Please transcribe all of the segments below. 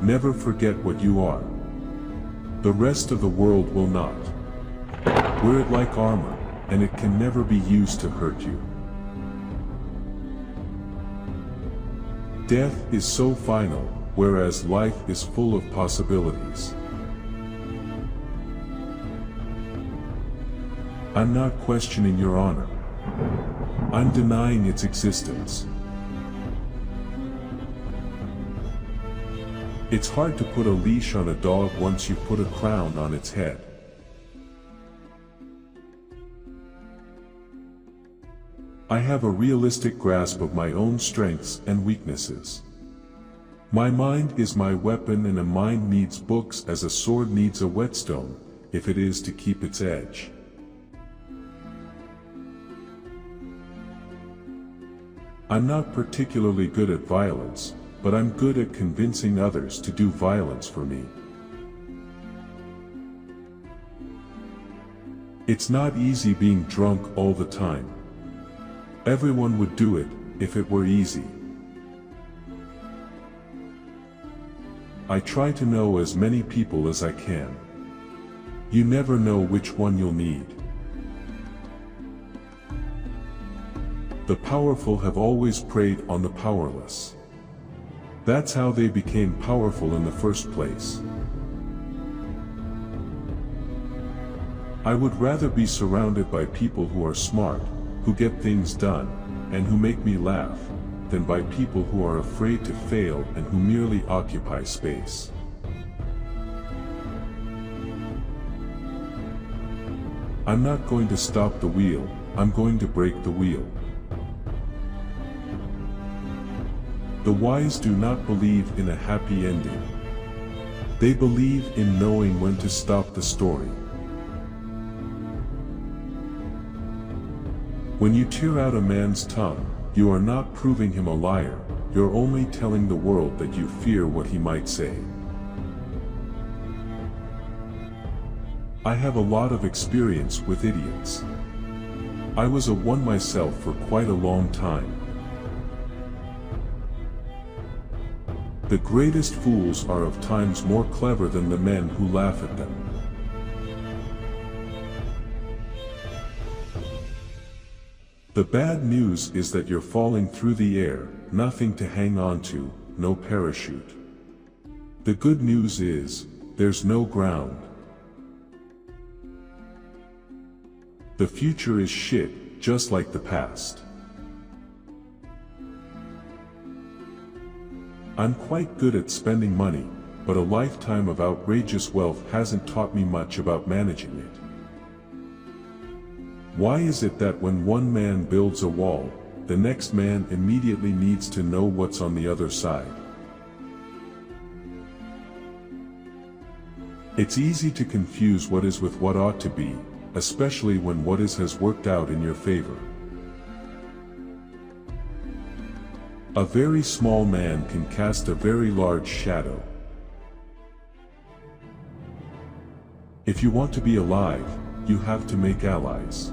Never forget what you are. The rest of the world will not. Wear it like armor, and it can never be used to hurt you. Death is so final, whereas life is full of possibilities. I'm not questioning your honor. I'm denying its existence. It's hard to put a leash on a dog once you put a crown on its head. I have a realistic grasp of my own strengths and weaknesses. My mind is my weapon, and a mind needs books as a sword needs a whetstone, if it is to keep its edge. I'm not particularly good at violence, but I'm good at convincing others to do violence for me. It's not easy being drunk all the time. Everyone would do it, if it were easy. I try to know as many people as I can. You never know which one you'll need. The powerful have always preyed on the powerless. That's how they became powerful in the first place. I would rather be surrounded by people who are smart, who get things done, and who make me laugh, than by people who are afraid to fail and who merely occupy space. I'm not going to stop the wheel, I'm going to break the wheel. The wise do not believe in a happy ending. They believe in knowing when to stop the story. When you tear out a man's tongue, you are not proving him a liar, you're only telling the world that you fear what he might say. I have a lot of experience with idiots. I was a one myself for quite a long time. The greatest fools are of times more clever than the men who laugh at them. The bad news is that you're falling through the air, nothing to hang on to, no parachute. The good news is, there's no ground. The future is shit, just like the past. I'm quite good at spending money, but a lifetime of outrageous wealth hasn't taught me much about managing it. Why is it that when one man builds a wall, the next man immediately needs to know what's on the other side? It's easy to confuse what is with what ought to be, especially when what is has worked out in your favor. A very small man can cast a very large shadow. If you want to be alive, you have to make allies.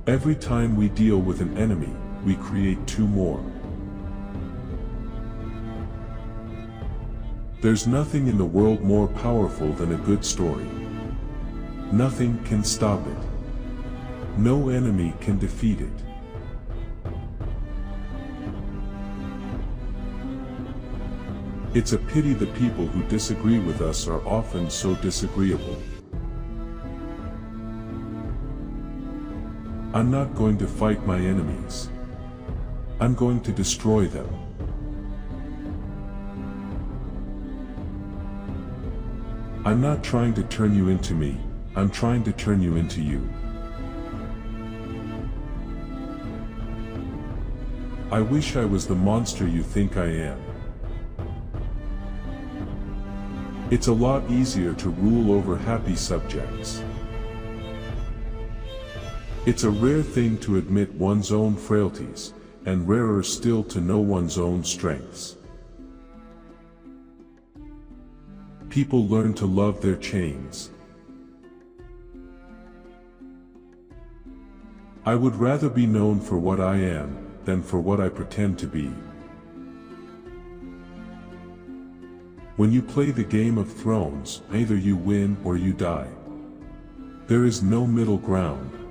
Every time we deal with an enemy, we create two more. There's nothing in the world more powerful than a good story. Nothing can stop it. No enemy can defeat it. It's a pity the people who disagree with us are often so disagreeable. I'm not going to fight my enemies. I'm going to destroy them. I'm not trying to turn you into me, I'm trying to turn you into you. I wish I was the monster you think I am. It's a lot easier to rule over happy subjects. It's a rare thing to admit one's own frailties, and rarer still to know one's own strengths. People learn to love their chains. I would rather be known for what I am, than for what I pretend to be. When you play the Game of Thrones, either you win or you die. There is no middle ground.